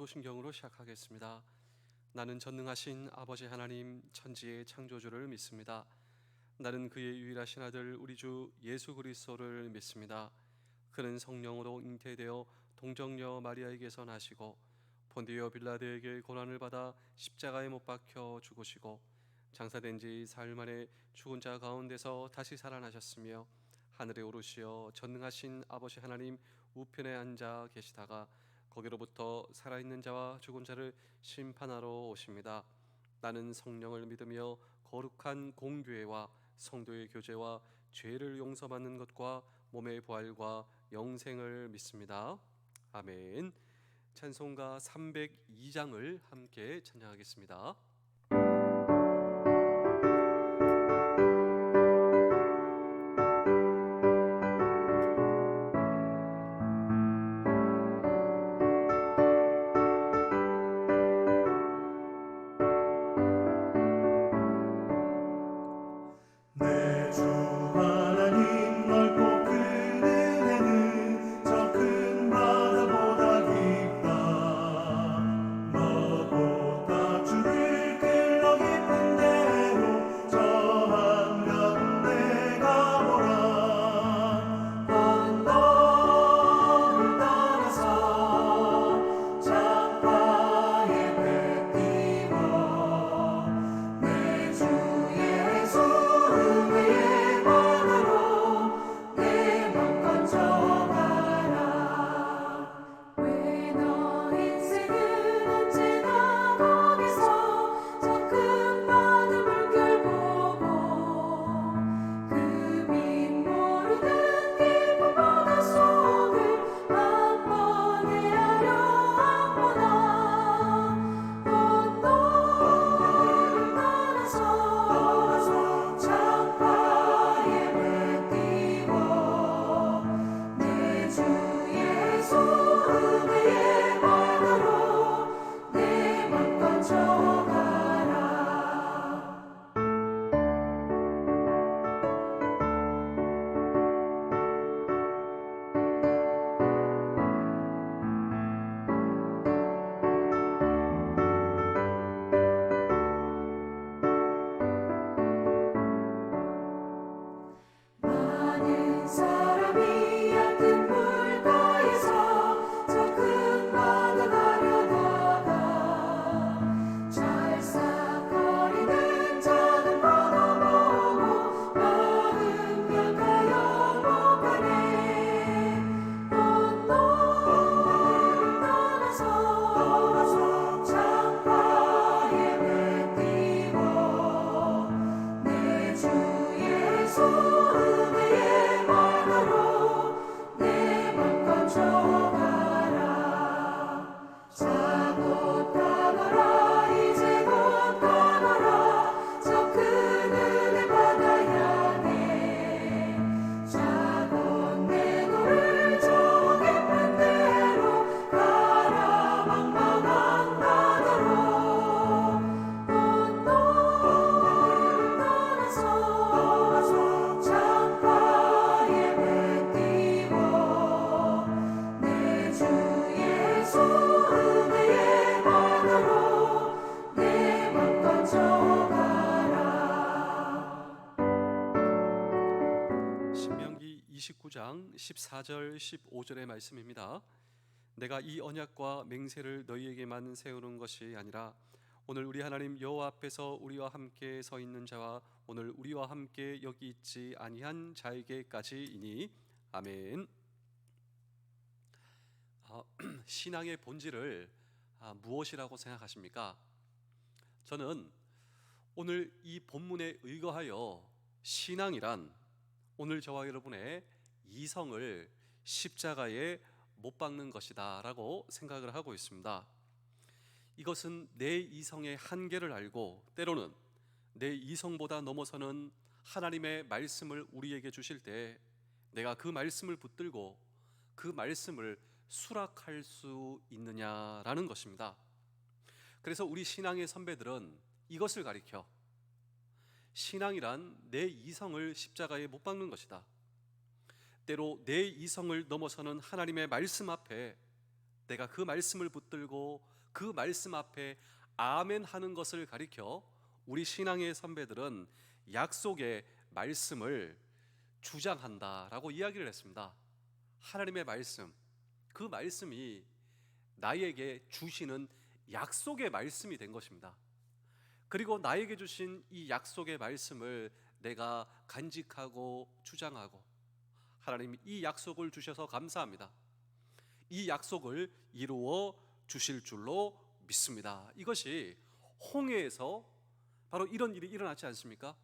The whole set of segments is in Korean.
사도신경으로 시작하겠습니다. 나는 전능하신 아버지 하나님 천지의 창조주를 믿습니다. 나는 그의 유일하신 아들 우리 주 예수 그리스도를 믿습니다. 그는 성령으로 잉태되어 동정녀 마리아에게서 나시고 본디오 빌라도에게 고난을 받아 십자가에 못 박혀 죽으시고 장사된 지 사흘 만에 죽은 자 가운데서 다시 살아나셨으며 하늘에 오르시어 전능하신 아버지 하나님 우편에 앉아 계시다가 거기로부터 살아있는 자와 죽은 자를 심판하러 오십니다. 나는 성령을 믿으며 거룩한 공교회와 성도의 교제와 죄를 용서받는 것과 몸의 부활과 영생을 믿습니다. 아멘. 찬송가 302장을 함께 찬양하겠습니다. 내 주 하나님 넓고 큰 은혜는 저 큰 바다보다 깊다. 너보다 주를 길러 깊은 데로 저 한가운데 가보라. 언덕을 따라서 창파에 배 띄워 내 주 예수 은혜의 바다로 내 맘 건져가라. 왜 너 인생은 언제나 거기서 저 큰 바다 물결 보고 그 빈 모르는 깊은 바다 속을 한 번 헤아려 안보나. 언덕을 따라서 창파에 배 띄워 내 주 예수 은혜의 바다로 내 맘 건져가라. 많은 사람이 얕은 물가에서 저 큰 바다 가려다가 찰싹거리는 작은 바다 보고 마음 약하여 못 가네. 언덕을 따라서 창파에 배 띄워 내 주 예수 은혜의 바다로 내 맘 건져가라. 자고 가거라. 이제 곧 가거라. 저 큰 은혜 바다 향해 자고 내 너를 저 깊은 데로 가라. 망망한 바다로 언덕을 따라서 창파에 배 띄워 내 주 예수 은혜의 바다로 내 맘 건져가라. 신명기 29장 14절 15절의 말씀입니다. 내가 이 언약과 맹세를 너희에게만 세우는 것이 아니라 오늘 우리 하나님 여호와 앞에서 우리와 함께 서 있는 자와 오늘 우리와 함께 여기 있지 아니한 자에게까지이니. 아멘. 신앙의 본질을 무엇이라고 생각하십니까? 저는 오늘 이 본문에 의거하여 신앙이란 오늘 저와 여러분의 이성을 십자가에 못 박는 것이다 라고 생각을 하고 있습니다. 이것은 내 이성의 한계를 알고 때로는 내 이성보다 넘어서는 하나님의 말씀을 우리에게 주실 때 내가 그 말씀을 붙들고 그 말씀을 수락할 수 있느냐라는 것입니다. 그래서 우리 신앙의 선배들은 이것을 가리켜 신앙이란 내 이성을 십자가에 못 박는 것이다. 때로 내 이성을 넘어서는 하나님의 말씀 앞에 내가 그 말씀을 붙들고 그 말씀 앞에 아멘 하는 것을 가리켜 우리 신앙의 선배들은 약속의 말씀을 주장한다라고 이야기를 했습니다. 하나님의 말씀, 그 말씀이 나에게 주시는 약속의 말씀이 된 것입니다. 그리고 나에게 주신 이 약속의 말씀을 내가 간직하고 주장하고, 하나님 이 약속을 주셔서 감사합니다. 이 약속을 이루어 주실 줄로 믿습니다. 이것이 홍해에서 바로 이런 일이 일어났지 않습니까?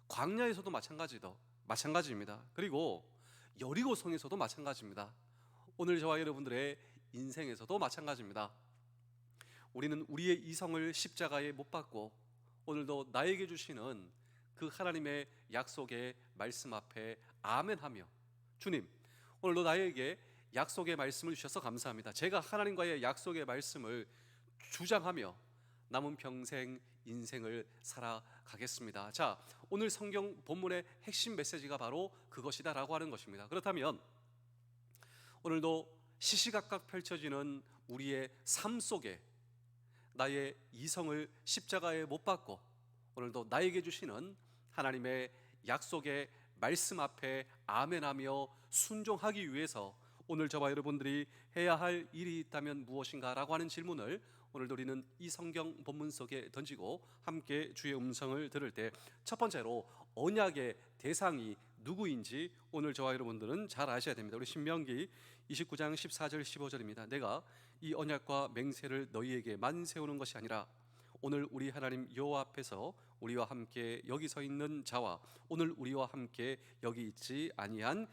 광야에서도 마찬가지입니다. 그리고 여리고성에서도 마찬가지입니다. 오늘 저와 여러분들의 인생에서도 마찬가지입니다. 우리는 우리의 이성을 십자가에 못 박고 오늘도 나에게 주시는 그 하나님의 약속의 말씀 앞에 아멘하며, 주님 오늘도 나에게 약속의 말씀을 주셔서 감사합니다. 제가 하나님과의 약속의 말씀을 주장하며 남은 평생 인생을 살아가겠습니다. 자, 오늘 성경 본문의 핵심 메시지가 바로 그것이다라고 하는 것입니다. 그렇다면 오늘도 시시각각 펼쳐지는 우리의 삶 속에 나의 이성을 십자가에 못 박고 오늘도 나에게 주시는 하나님의 약속의 말씀 앞에 아멘하며 순종하기 위해서 오늘 저와 여러분들이 해야 할 일이 있다면 무엇인가라고 하는 질문을 오늘도 우리는 이 성경 본문 속에 던지고 함께 주의 음성을 들을 때, 첫 번째로 언약의 대상이 누구인지 오늘 저와 여러분들은 잘 아셔야 됩니다. 우리 신명기 29장 14절 15절입니다. 내가 이 언약과 맹세를 너희에게만 세우는 것이 아니라 오늘 우리 하나님 여호와 앞에서 우리와 함께 여기 서 있는 자와 오늘 우리와 함께 여기 있지 아니한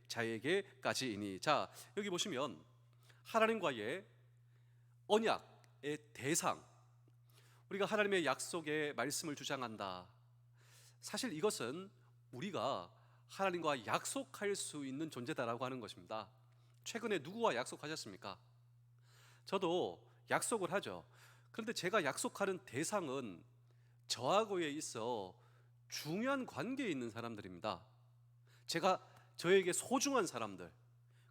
자에게까지이니. 자, 여기 보시면 하나님과의 언약의 대상, 우리가 하나님의 약속의 말씀을 주장한다. 사실 이것은 우리가 하나님과 약속할 수 있는 존재다라고 하는 것입니다. 최근에 누구와 약속하셨습니까? 저도 약속을 하죠. 그런데 제가 약속하는 대상은 저하고에 있어 중요한 관계에 있는 사람들입니다. 저에게 소중한 사람들,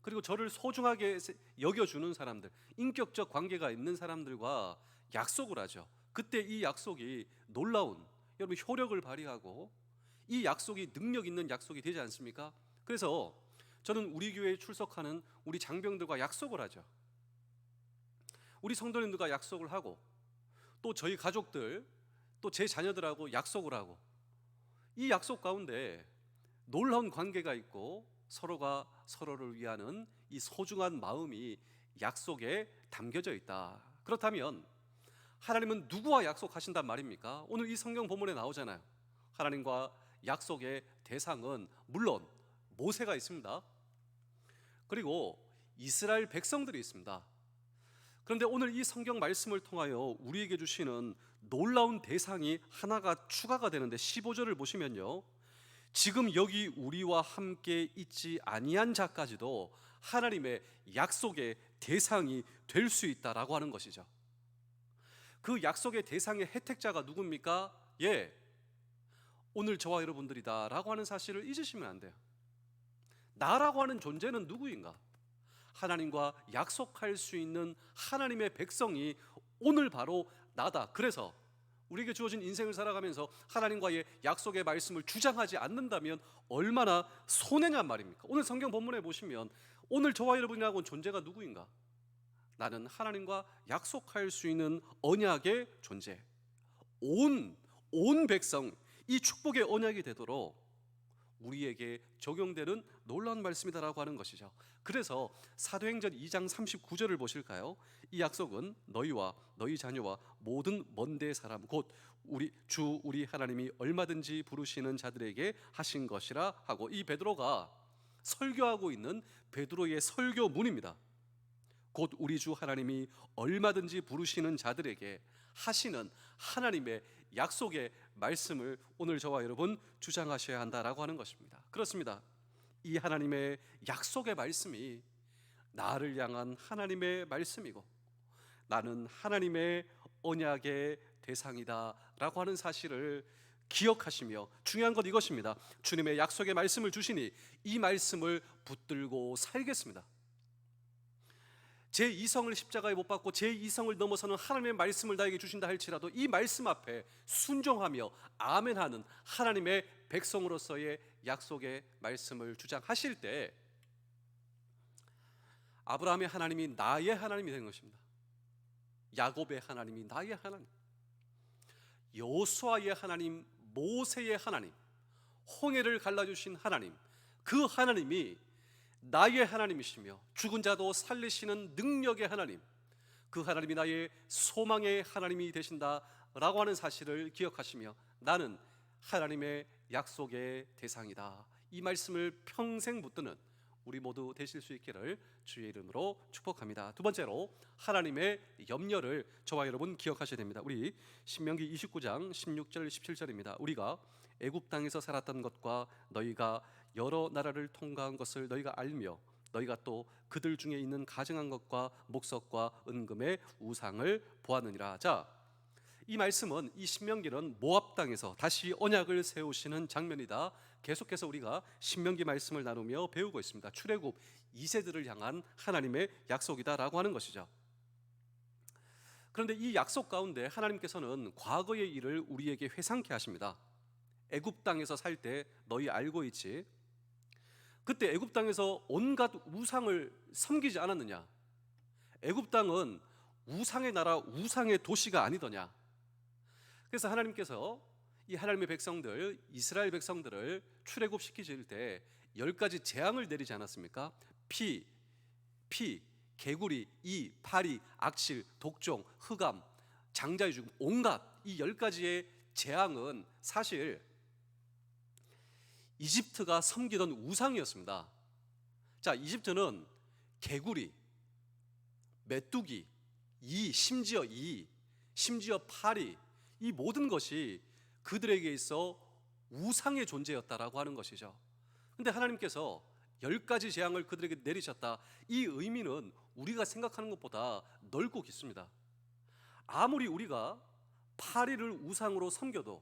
그리고 저를 소중하게 여겨주는 사람들, 인격적 관계가 있는 사람들과 약속을 하죠. 그때 이 약속이 놀라운, 여러분, 효력을 발휘하고 이 약속이 능력 있는 약속이 되지 않습니까? 그래서 저는 우리 교회에 출석하는 우리 장병들과 약속을 하죠. 우리 성도님들과 약속을 하고 또 저희 가족들, 또 제 자녀들하고 약속을 하고, 이 약속 가운데 놀라운 관계가 있고 서로가 서로를 위하는 이 소중한 마음이 약속에 담겨져 있다. 그렇다면 하나님은 누구와 약속하신단 말입니까? 오늘 이 성경 본문에 나오잖아요. 하나님과 약속의 대상은 물론 모세가 있습니다. 그리고 이스라엘 백성들이 있습니다. 그런데 오늘 이 성경 말씀을 통하여 우리에게 주시는 놀라운 대상이 하나가 추가가 되는데, 15절을 보시면요, 지금 여기 우리와 함께 있지 아니한 자까지도 하나님의 약속의 대상이 될 수 있다라고 하는 것이죠. 그 약속의 대상의 혜택자가 누굽니까? 오늘 저와 여러분들이다라고 하는 사실을 잊으시면 안 돼요. 나라고 하는 존재는 누구인가? 하나님과 약속할 수 있는 하나님의 백성이 오늘 바로 나다. 그래서 우리에게 주어진 인생을 살아가면서 하나님과의 약속의 말씀을 주장하지 않는다면 얼마나 손해냔 말입니까? 오늘 성경 본문에 보시면 오늘 저와 여러분이라고 하는 존재가 누구인가? 나는 하나님과 약속할 수 있는 언약의 존재, 온 백성, 이 축복의 언약이 되도록 우리에게 적용되는 놀라운 말씀이다라고 하는 것이죠. 그래서 사도행전 2장 39절을 보실까요? 이 약속은 너희와 너희 자녀와 모든 먼 데 사람 곧 우리 하나님이 얼마든지 부르시는 자들에게 하신 것이라 하고, 이 베드로가 설교하고 있는 베드로의 설교문입니다. 곧 우리 주 하나님이 얼마든지 부르시는 자들에게 하시는 하나님의 약속의 말씀을 오늘 저와 여러분 주장하셔야 한다라고 하는 것입니다. 그렇습니다. 이 하나님의 약속의 말씀이 나를 향한 하나님의 말씀이고 나는 하나님의 언약의 대상이다라고 하는 사실을 기억하시며, 중요한 건 이것입니다. 주님의 약속의 말씀을 주시니 이 말씀을 붙들고 살겠습니다. 제 이성을 십자가에 못 박고 제 이성을 넘어서는 하나님의 말씀을 나에게 주신다 할지라도 이 말씀 앞에 순종하며 아멘하는 하나님의 백성으로서의 약속의 말씀을 주장하실 때 아브라함의 하나님이 나의 하나님이 된 것입니다. 야곱의 하나님이 나의 하나님, 여호수아의 하나님, 모세의 하나님, 홍해를 갈라주신 하나님, 그 하나님이 나의 하나님이시며 죽은 자도 살리시는 능력의 하나님, 그 하나님이 나의 소망의 하나님이 되신다라고 하는 사실을 기억하시며 나는 하나님의 약속의 대상이다, 이 말씀을 평생 붙드는 우리 모두 되실 수 있기를 주의 이름으로 축복합니다. 두 번째로 하나님의 염려를 저와 여러분 기억하셔야 됩니다. 우리 신명기 29장 16절 17절입니다. 우리가 애굽 땅에서 살았던 것과 너희가 여러 나라를 통과한 것을 너희가 알며 너희가 또 그들 중에 있는 가증한 것과 목석과 은금의 우상을 보았느니라. 자, 이 말씀은, 이 신명기는 모압 땅에서 다시 언약을 세우시는 장면이다. 계속해서 우리가 신명기 말씀을 나누며 배우고 있습니다. 출애굽 2세들을 향한 하나님의 약속이다라고 하는 것이죠. 그런데 이 약속 가운데 하나님께서는 과거의 일을 우리에게 회상케 하십니다. 애굽 땅에서 살 때 너희 알고 있지? 그때 애굽 땅에서 온갖 우상을 섬기지 않았느냐? 애굽 땅은 우상의 나라, 우상의 도시가 아니더냐? 그래서 하나님께서 이 하나님의 백성들, 이스라엘 백성들을 출애굽시키실 때 10가지 재앙을 내리지 않았습니까? 피, 개구리, 이, 파리, 악실, 독종, 흑암, 장자의 죽음, 온갖 이 10가지의 재앙은 사실 이집트가 섬기던 우상이었습니다. 자, 이집트는 개구리, 메뚜기, 심지어 파리, 이 모든 것이 그들에게 있어 우상의 존재였다라고 하는 것이죠. 근데 하나님께서 10가지 재앙을 그들에게 내리셨다. 이 의미는 우리가 생각하는 것보다 넓고 깊습니다. 아무리 우리가 파리를 우상으로 섬겨도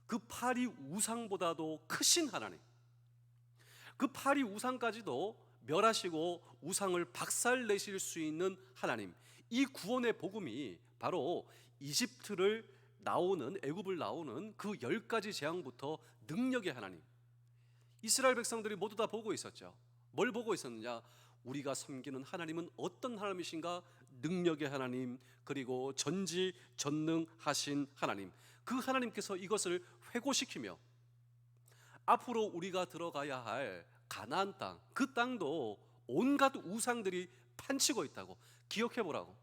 그 파리 우상보다도 크신 하나님, 그 파리 우상까지도 멸하시고 우상을 박살내실 수 있는 하나님, 이 구원의 복음이 바로 이집트를 나오는, 애굽을 나오는 그 10가지 재앙부터 능력의 하나님, 이스라엘 백성들이 모두 다 보고 있었죠. 뭘 보고 있었느냐? 우리가 섬기는 하나님은 어떤 하나님이신가? 능력의 하나님, 그리고 전지전능하신 하나님, 그 하나님께서 이것을 회고시키며 앞으로 우리가 들어가야 할 가나안 땅, 그 땅도 온갖 우상들이 판치고 있다고 기억해 보라고.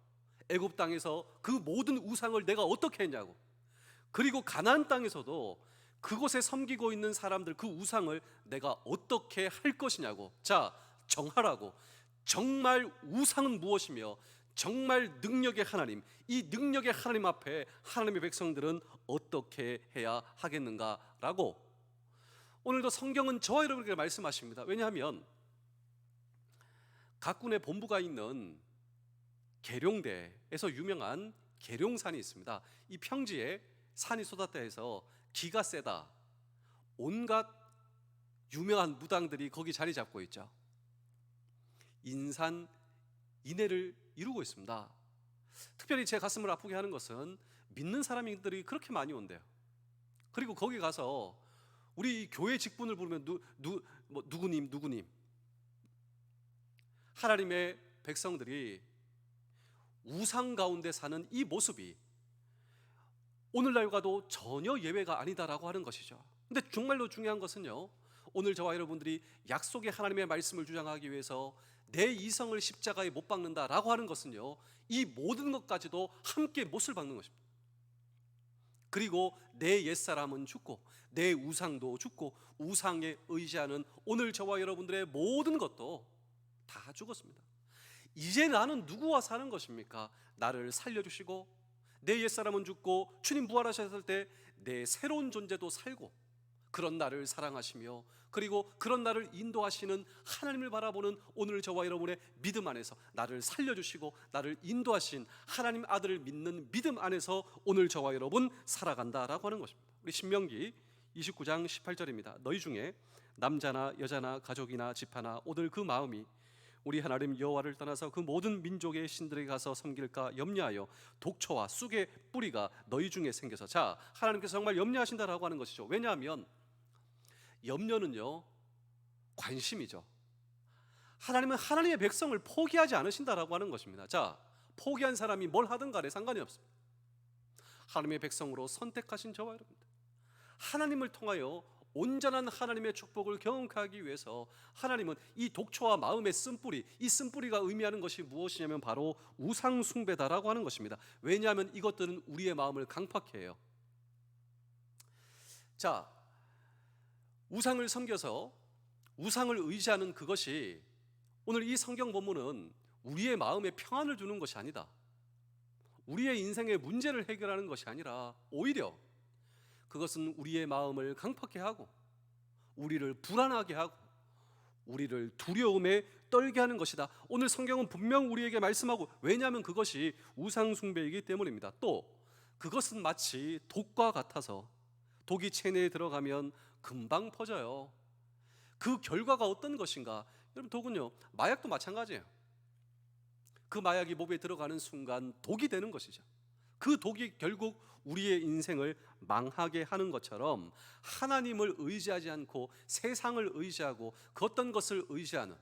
애굽 땅에서 그 모든 우상을 내가 어떻게 했냐고. 그리고 가나안 땅에서도 그곳에 섬기고 있는 사람들, 그 우상을 내가 어떻게 할 것이냐고. 자, 정하라고. 정말 우상은 무엇이며 정말 능력의 하나님, 이 능력의 하나님 앞에 하나님의 백성들은 어떻게 해야 하겠는가라고 오늘도 성경은 저와 여러분에게 말씀하십니다. 왜냐하면 각군의 본부가 있는 계룡대에서 유명한 계룡산이 있습니다. 이 평지에 산이 쏟았다 해서 기가 세다, 온갖 유명한 무당들이 거기 자리 잡고 있죠. 인산 인해를 이루고 있습니다. 특별히 제 가슴을 아프게 하는 것은 믿는 사람들이 그렇게 많이 온대요. 그리고 거기 가서 우리 교회 직분을 부르면 누구님 하나님의 백성들이 우상 가운데 사는 이 모습이 오늘날과도 전혀 예외가 아니다라고 하는 것이죠. 근데 정말로 중요한 것은요, 오늘 저와 여러분들이 약속의 하나님의 말씀을 주장하기 위해서 내 이성을 십자가에 못 박는다라고 하는 것은요, 이 모든 것까지도 함께 못을 박는 것입니다. 그리고 내 옛사람은 죽고 내 우상도 죽고 우상에 의지하는 오늘 저와 여러분들의 모든 것도 다 죽었습니다. 이제 나는 누구와 사는 것입니까? 나를 살려주시고 내 옛사람은 죽고 주님 부활하셨을 때 내 새로운 존재도 살고 그런 나를 사랑하시며 그리고 그런 나를 인도하시는 하나님을 바라보는 오늘 저와 여러분의 믿음 안에서 나를 살려주시고 나를 인도하신 하나님 아들을 믿는 믿음 안에서 오늘 저와 여러분 살아간다라고 하는 것입니다. 우리 신명기 29장 18절입니다. 너희 중에 남자나 여자나 가족이나 집하나 오늘 그 마음이 우리 하나님 여호와를 떠나서 그 모든 민족의 신들에게 가서 섬길까 염려하여 독초와 쑥의 뿌리가 너희 중에 생겨서. 자, 하나님께서 정말 염려하신다라고 하는 것이죠. 왜냐하면 염려는요, 관심이죠. 하나님은 하나님의 백성을 포기하지 않으신다라고 하는 것입니다. 자, 포기한 사람이 뭘 하든 간에 상관이 없습니다. 하나님의 백성으로 선택하신 저와 여러분들, 하나님을 통하여 온전한 하나님의 축복을 경험하기 위해서 하나님은 이 독초와 마음의 쓴뿌리, 이 쓴뿌리가 의미하는 것이 무엇이냐면 바로 우상 숭배다라고 하는 것입니다. 왜냐하면 이것들은 우리의 마음을 강팍해 해요. 자, 우상을 섬겨서 우상을 의지하는 그것이, 오늘 이 성경 본문은 우리의 마음에 평안을 주는 것이 아니다, 우리의 인생의 문제를 해결하는 것이 아니라 오히려 그것은 우리의 마음을 강팍해 하고 우리를 불안하게 하고 우리를 두려움에 떨게 하는 것이다. 오늘 성경은 분명 우리에게 말씀하고, 왜냐하면 그것이 우상 숭배이기 때문입니다. 또 그것은 마치 독과 같아서 독이 체내에 들어가면 금방 퍼져요. 그 결과가 어떤 것인가? 여러분, 독은요, 마약도 마찬가지예요. 그 마약이 몸에 들어가는 순간 독이 되는 것이죠. 그 독이 결국 우리의 인생을 망하게 하는 것처럼 하나님을 의지하지 않고 세상을 의지하고 그 어떤 것을 의지하는,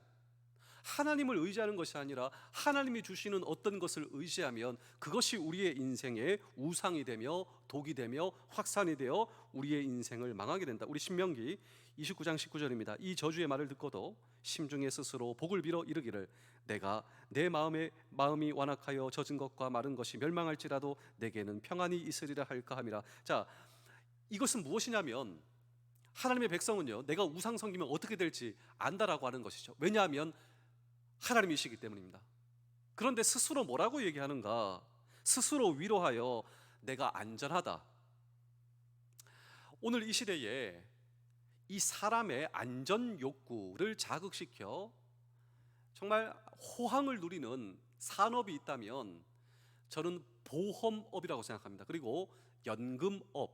하나님을 의지하는 것이 아니라 하나님이 주시는 어떤 것을 의지하면 그것이 우리의 인생의 우상이 되며 독이 되며 확산이 되어 우리의 인생을 망하게 된다. 우리 신명기 29장 19절입니다. 이 저주의 말을 듣고도 심중에 스스로 복을 빌어 이르기를, 내가 내 마음이 완악하여 젖은 것과 마른 것이 멸망할지라도 내게는 평안이 있으리라 할까 함이라. 자, 이것은 무엇이냐면 하나님의 백성은요, 내가 우상 섬기면 어떻게 될지 안다라고 하는 것이죠. 왜냐하면 하나님이시기 때문입니다. 그런데 스스로 뭐라고 얘기하는가? 스스로 위로하여 내가 안전하다. 오늘 이 시대에 이 사람의 안전 욕구를 자극시켜 정말 호황을 누리는 산업이 있다면 저는 보험업이라고 생각합니다. 그리고 연금업.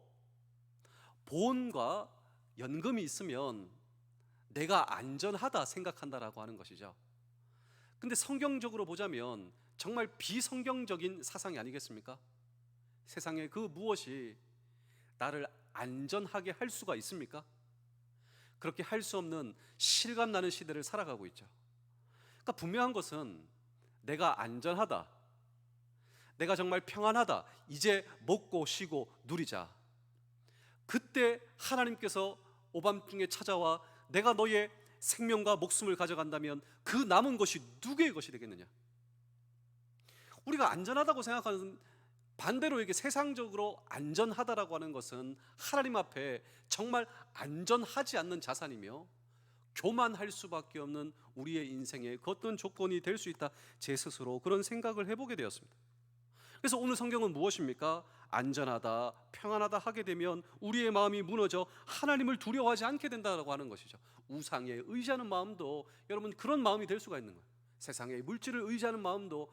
보험과 연금이 있으면 내가 안전하다 생각한다라고 하는 것이죠. 근데 성경적으로 보자면 정말 비성경적인 사상이 아니겠습니까? 세상에 그 무엇이 나를 안전하게 할 수가 있습니까? 그렇게 할 수 없는 실감나는 시대를 살아가고 있죠. 그러니까 분명한 것은 내가 안전하다, 내가 정말 평안하다, 이제 먹고 쉬고 누리자. 그때 하나님께서 오밤중에 찾아와 내가 너의 생명과 목숨을 가져간다면 그 남은 것이 누구의 것이 되겠느냐? 우리가 안전하다고 생각하는, 반대로 이게 세상적으로 안전하다라고 하는 것은 하나님 앞에 정말 안전하지 않는 자산이며 교만할 수밖에 없는 우리의 인생의 그 어떤 조건이 될 수 있다. 제 스스로 그런 생각을 해보게 되었습니다. 그래서 오늘 성경은 무엇입니까? 안전하다, 평안하다 하게 되면 우리의 마음이 무너져 하나님을 두려워하지 않게 된다고 하는 것이죠. 우상에 의지하는 마음도 여러분 그런 마음이 될 수가 있는 거예요. 세상의 물질을 의지하는 마음도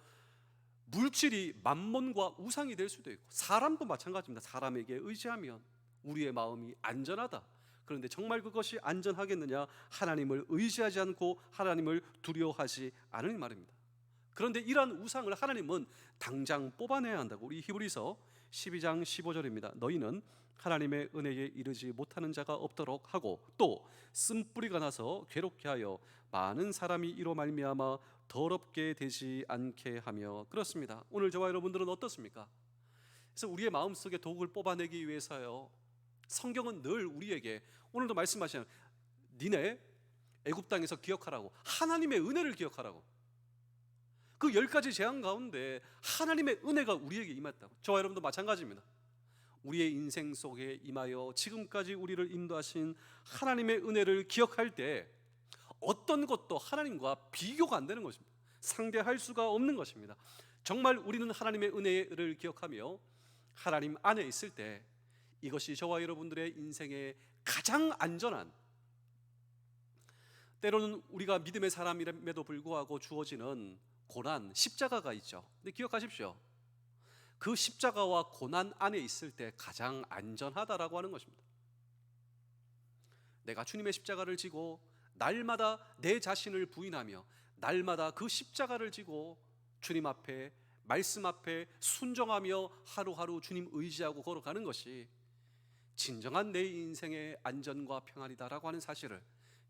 물질이 만몬과 우상이 될 수도 있고, 사람도 마찬가지입니다. 사람에게 의지하면 우리의 마음이 안전하다. 그런데 정말 그것이 안전하겠느냐? 하나님을 의지하지 않고 하나님을 두려워하지 않으니 말입니다. 그런데 이러한 우상을 하나님은 당장 뽑아내야 한다고. 우리 히브리서 12장 15절입니다. 너희는 하나님의 은혜에 이르지 못하는 자가 없도록 하고 또 쓴뿌리가 나서 괴롭게 하여 많은 사람이 이로 말미암아 더럽게 되지 않게 하며. 그렇습니다. 오늘 저와 여러분들은 어떻습니까? 그래서 우리의 마음속에 독을 뽑아내기 위해서요, 성경은 늘 우리에게 오늘도 말씀하시는, 니네 애굽 땅에서 기억하라고, 하나님의 은혜를 기억하라고. 그 10가지 재앙 가운데 하나님의 은혜가 우리에게 임했다고. 저와 여러분도 마찬가지입니다. 우리의 인생 속에 임하여 지금까지 우리를 인도하신 하나님의 은혜를 기억할 때 어떤 것도 하나님과 비교가 안 되는 것입니다. 상대할 수가 없는 것입니다. 정말 우리는 하나님의 은혜를 기억하며 하나님 안에 있을 때 이것이 저와 여러분들의 인생의 가장 안전한, 때로는 우리가 믿음의 사람임에도 불구하고 주어지는 고난, 십자가가 있죠. 근데 기억하십시오. 그 십자가와 고난 안에 있을 때 가장 안전하다라고 하는 것입니다. 내가 주님의 십자가를 지고 날마다 내 자신을 부인하며 날마다 그 십자가를 지고 주님 앞에, 말씀 앞에 순종하며 하루하루 주님 의지하고 걸어가는 것이 진정한 내 인생의 안전과 평안이다라고 하는 사실을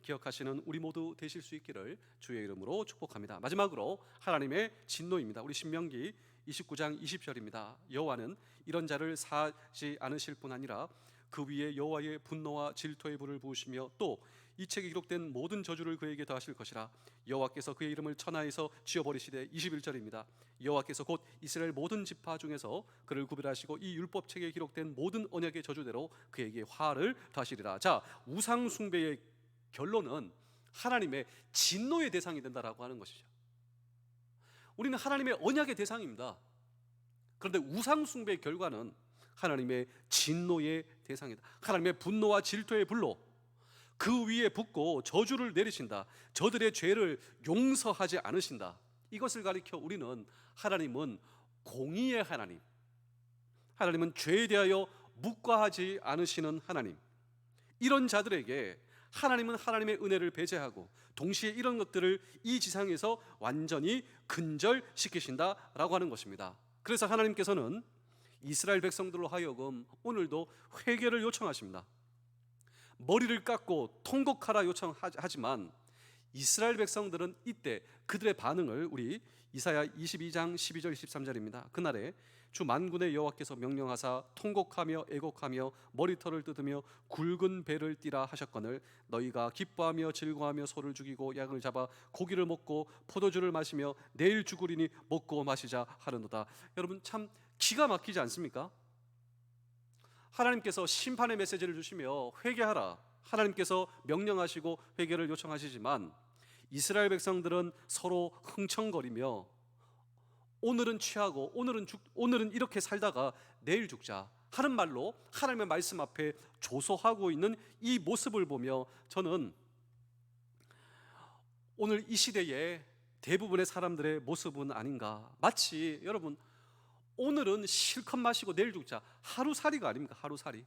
기억하시는 우리 모두 되실 수 있기를 주의 이름으로 축복합니다. 마지막으로 하나님의 진노입니다. 우리 신명기 29장 20절입니다. 여호와는 이런 자를 사하지 않으실 뿐 아니라 그 위에 여호와의 분노와 질투의 불을 부으시며 또 이 책에 기록된 모든 저주를 그에게 더하실 것이라. 여호와께서 그의 이름을 천하에서 지워버리시되 21절입니다. 여호와께서 곧 이스라엘 모든 지파 중에서 그를 구별하시고 이 율법책에 기록된 모든 언약의 저주대로 그에게 화를 더하시리라. 자, 우상 숭배의 결론은 하나님의 진노의 대상이 된다라고 하는 것이죠. 우리는 하나님의 언약의 대상입니다. 그런데 우상 숭배의 결과는 하나님의 진노의 대상이다. 하나님의 분노와 질투의 불로 그 위에 붓고 저주를 내리신다. 저들의 죄를 용서하지 않으신다. 이것을 가리켜 우리는 하나님은 공의의 하나님, 하나님은 죄에 대하여 묵과하지 않으시는 하나님, 이런 자들에게 하나님은 하나님의 은혜를 배제하고 동시에 이런 것들을 이 지상에서 완전히 근절시키신다라고 하는 것입니다. 그래서 하나님께서는 이스라엘 백성들로 하여금 오늘도 회개를 요청하십니다. 머리를 깎고 통곡하라 요청하지만 이스라엘 백성들은 이때 그들의 반응을 우리 이사야 22장 12절 13절입니다. 그날에 주 만군의 여호와께서 명령하사 통곡하며 애곡하며 머리털을 뜯으며 굵은 배를 띠라 하셨거늘 너희가 기뻐하며 즐거워하며 소를 죽이고 양을 잡아 고기를 먹고 포도주를 마시며 내일 죽으리니 먹고 마시자 하려노다. 여러분, 참 기가 막히지 않습니까? 하나님께서 심판의 메시지를 주시며 회개하라, 하나님께서 명령하시고 회개를 요청하시지만 이스라엘 백성들은 서로 흥청거리며 오늘은 취하고 오늘은 이렇게 살다가 내일 죽자 하는 말로 하나님의 말씀 앞에 조소하고 있는 이 모습을 보며 저는 오늘 이 시대의 대부분의 사람들의 모습은 아닌가. 마치 여러분, 오늘은 실컷 마시고 내일 죽자, 하루살이가 아닙니까? 하루살이.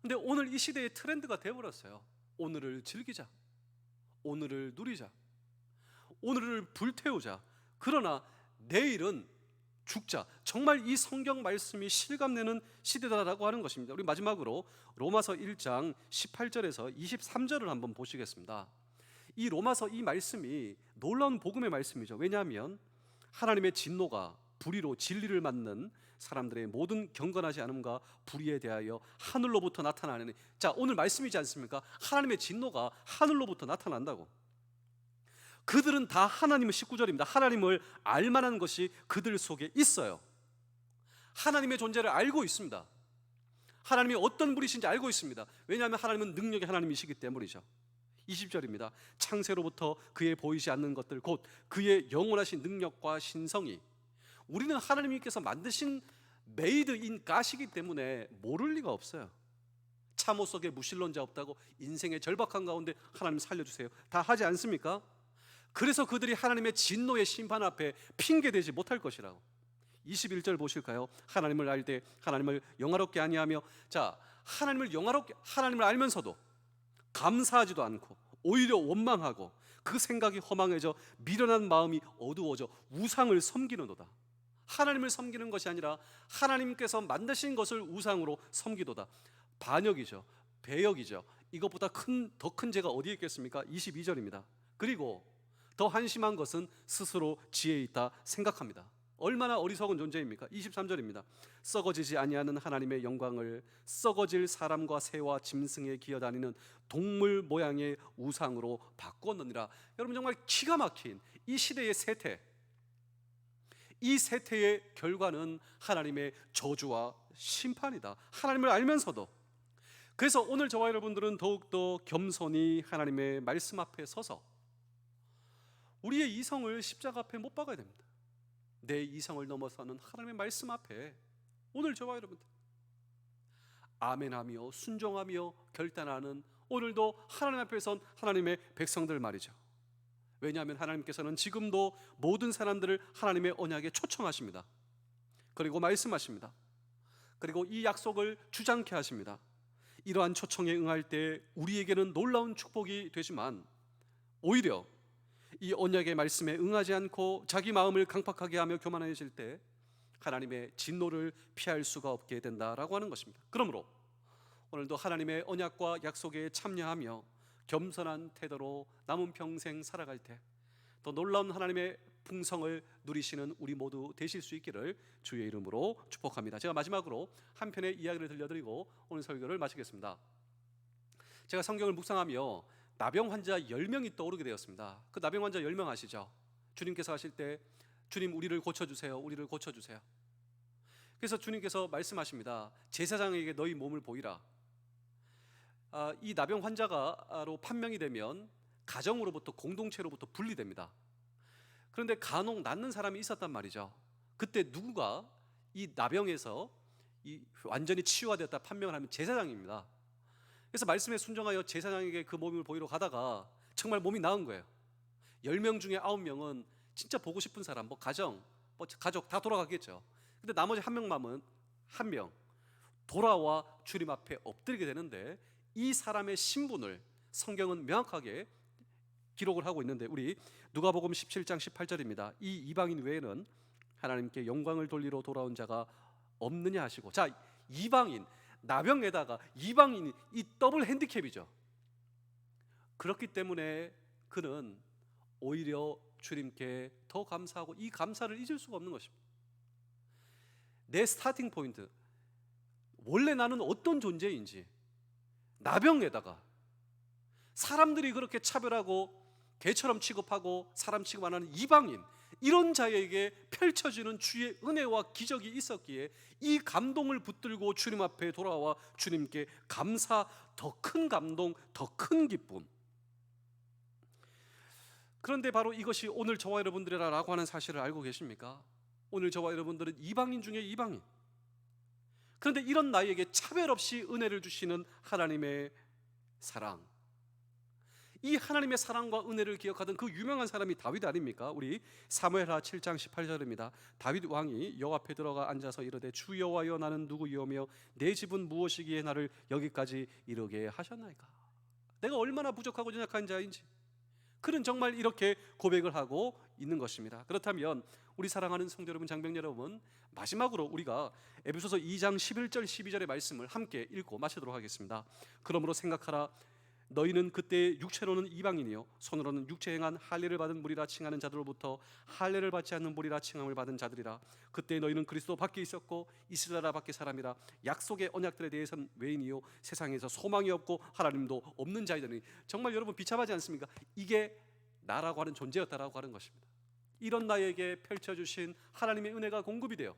근데 오늘 이 시대의 트렌드가 되어버렸어요. 오늘을 즐기자, 오늘을 누리자, 오늘을 불태우자. 그러나 내일은 죽자. 정말 이 성경 말씀이 실감내는 시대다라고 하는 것입니다. 우리 마지막으로 로마서 1장 18절에서 23절을 한번 보시겠습니다. 이 로마서 이 말씀이 놀라운 복음의 말씀이죠. 왜냐하면 하나님의 진노가 불의로 진리를 맞는 사람들의 모든 경건하지 않음과 불의에 대하여 하늘로부터 나타나는, 자, 오늘 말씀이지 않습니까? 하나님의 진노가 하늘로부터 나타난다고. 그들은 다 하나님의 19절입니다. 하나님을 알만한 것이 그들 속에 있어요. 하나님의 존재를 알고 있습니다. 하나님이 어떤 분이신지 알고 있습니다. 왜냐하면 하나님은 능력의 하나님이시기 때문이죠. 20절입니다. 창세로부터 그의 보이지 않는 것들 곧 그의 영원하신 능력과 신성이, 우리는 하나님께서 만드신 메이드 인 갓이기 때문에 모를 리가 없어요. 참호 속에 무신론자 없다고 인생의 절박한 가운데 하나님 살려주세요 다 하지 않습니까? 그래서 그들이 하나님의 진노의 심판 앞에 핑계대지 못할 것이라고. 21절 보실까요? 하나님을 알 때 하나님을 영화롭게 아니하며, 자, 하나님을 알면서도 감사하지도 않고 오히려 원망하고 그 생각이 허망해져 미련한 마음이 어두워져 우상을 섬기는도다. 하나님을 섬기는 것이 아니라 하나님께서 만드신 것을 우상으로 섬기도다. 반역이죠. 배역이죠. 이것보다 더 큰 죄가 어디에 있겠습니까? 22절입니다. 그리고 더 한심한 것은 스스로 지혜 있다 생각합니다. 얼마나 어리석은 존재입니까? 23절입니다. 썩어지지 아니하는 하나님의 영광을 썩어질 사람과 새와 짐승에 기어다니는 동물 모양의 우상으로 바꿨느니라. 여러분, 정말 기가 막힌 이 시대의 세태, 이 세태의 결과는 하나님의 저주와 심판이다. 하나님을 알면서도. 그래서 오늘 저와 여러분들은 더욱더 겸손히 하나님의 말씀 앞에 서서 우리의 이성을 십자가 앞에 못 박아야 됩니다. 내 이성을 넘어서는 하나님의 말씀 앞에 오늘 저와 여러분들 아멘하며 순종하며 결단하는, 오늘도 하나님 앞에 선 하나님의 백성들 말이죠. 왜냐하면 하나님께서는 지금도 모든 사람들을 하나님의 언약에 초청하십니다. 그리고 말씀하십니다. 그리고 이 약속을 주장케 하십니다. 이러한 초청에 응할 때 우리에게는 놀라운 축복이 되지만 오히려 이 언약의 말씀에 응하지 않고 자기 마음을 강팍하게 하며 교만해질 때 하나님의 진노를 피할 수가 없게 된다라고 하는 것입니다. 그러므로 오늘도 하나님의 언약과 약속에 참여하며 겸손한 태도로 남은 평생 살아갈 때 또 놀라운 하나님의 풍성을 누리시는 우리 모두 되실 수 있기를 주의 이름으로 축복합니다. 제가 마지막으로 한 편의 이야기를 들려드리고 오늘 설교를 마치겠습니다. 제가 성경을 묵상하며 나병 환자 10명이 떠오르게 되었습니다. 그 나병 환자 10명 아시죠? 주님께서 하실 때 주님 우리를 고쳐주세요, 우리를 고쳐주세요. 그래서 주님께서 말씀하십니다. 제사장에게 너희 몸을 보이라. 이 나병 환자가로 판명이 되면 가정으로부터 공동체로부터 분리됩니다. 그런데 간혹 낫는 사람이 있었단 말이죠. 그때 누구가 이 나병에서 완전히 치유가 되었다 판명을 하면 제사장입니다. 그래서 말씀에 순종하여 제사장에게 그 몸을 보이러 가다가 정말 몸이 나은 거예요. 10명 중에 9명은 진짜 보고 싶은 사람, 가정, 가족 다 돌아가겠죠. 근데 나머지 한 명 돌아와 주님 앞에 엎드리게 되는데 이 사람의 신분을 성경은 명확하게 기록을 하고 있는데 우리 누가복음 17장 18절입니다. 이 이방인 외에는 하나님께 영광을 돌리러 돌아온 자가 없느냐 하시고, 자, 이방인, 나병에다가 이방인이 이 더블 핸디캡이죠. 그렇기 때문에 그는 오히려 주님께 더 감사하고 이 감사를 잊을 수가 없는 것입니다. 내 스타팅 포인트, 원래 나는 어떤 존재인지, 나병에다가 사람들이 그렇게 차별하고 개처럼 취급하고 사람 취급 안 하는 이방인, 이런 자에게 펼쳐지는 주의 은혜와 기적이 있었기에 이 감동을 붙들고 주님 앞에 돌아와 주님께 감사, 더 큰 감동, 더 큰 기쁨. 그런데 바로 이것이 오늘 저와 여러분들이라고 하는 사실을 알고 계십니까? 오늘 저와 여러분들은 이방인 중에 이방인. 그런데 이런 나에게 차별 없이 은혜를 주시는 하나님의 사랑, 이 하나님의 사랑과 은혜를 기억하던 그 유명한 사람이 다윗 아닙니까? 우리 사무엘하 7장 18절입니다. 다윗 왕이 여호와 앞에 들어가 앉아서 이르되 주 여호와여 나는 누구이오며 내 집은 무엇이기에 나를 여기까지 이르게 하셨나이까. 내가 얼마나 부족하고 연약한 자인지 그는 정말 이렇게 고백을 하고 있는 것입니다. 그렇다면 우리 사랑하는 성도 여러분, 장병 여러분, 마지막으로 우리가 에베소서 2장 11절 12절의 말씀을 함께 읽고 마치도록 하겠습니다. 그러므로 생각하라. 너희는 그때 육체로는 이방인이요 손으로는 육체 행한 할례를 받은 무리라 칭하는 자들로부터 할례를 받지 않는 무리라 칭함을 받은 자들이라. 그때 너희는 그리스도 밖에 있었고 이스라엘 밖에 사람이라. 약속의 언약들에 대해서는 외인이요 세상에서 소망이 없고 하나님도 없는 자이더니. 정말 여러분 비참하지 않습니까? 이게 나라고 하는 존재였다라고 하는 것입니다. 이런 나에게 펼쳐주신 하나님의 은혜가 공급이 되어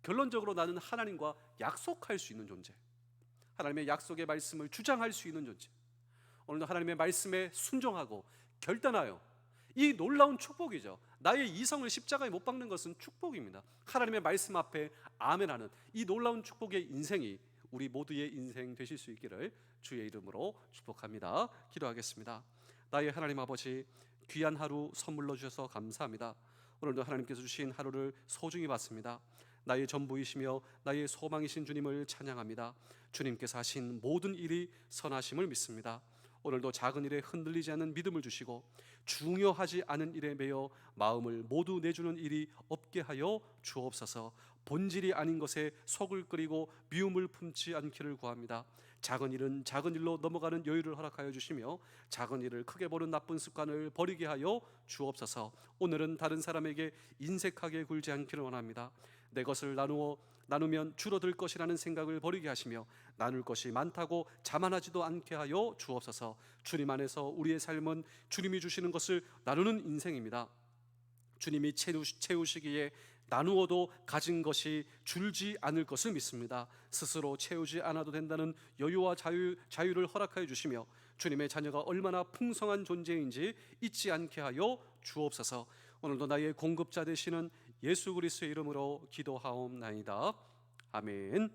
결론적으로 나는 하나님과 약속할 수 있는 존재, 하나님의 약속의 말씀을 주장할 수 있는 존재, 오늘도 하나님의 말씀에 순종하고 결단하여, 이 놀라운 축복이죠. 나의 이성을 십자가에 못 박는 것은 축복입니다. 하나님의 말씀 앞에 아멘하는 이 놀라운 축복의 인생이 우리 모두의 인생 되실 수 있기를 주의 이름으로 축복합니다. 기도하겠습니다. 나의 하나님 아버지, 귀한 하루 선물로 주셔서 감사합니다. 오늘도 하나님께서 주신 하루를 소중히 받습니다. 나의 전부이시며 나의 소망이신 주님을 찬양합니다. 주님께서 하신 모든 일이 선하심을 믿습니다. 오늘도 작은 일에 흔들리지 않는 믿음을 주시고 중요하지 않은 일에 매여 마음을 모두 내주는 일이 없게 하여 주옵소서. 본질이 아닌 것에 속을 끓이고 미움을 품지 않기를 구합니다. 작은 일은 작은 일로 넘어가는 여유를 허락하여 주시며 작은 일을 크게 보는 나쁜 습관을 버리게 하여 주옵소서. 오늘은 다른 사람에게 인색하게 굴지 않기를 원합니다. 내 것을 나누면 줄어들 것이라는 생각을 버리게 하시며 나눌 것이 많다고 자만하지도 않게 하여 주옵소서. 주님 안에서 우리의 삶은 주님이 주시는 것을 나누는 인생입니다. 주님이 채우시기에 나누어도 가진 것이 줄지 않을 것을 믿습니다. 스스로 채우지 않아도 된다는 여유와 자유를 허락하여 주시며 주님의 자녀가 얼마나 풍성한 존재인지 잊지 않게 하여 주옵소서. 오늘도 나의 공급자 되시는 예수 그리스도의 이름으로 기도하옵나이다. 아멘.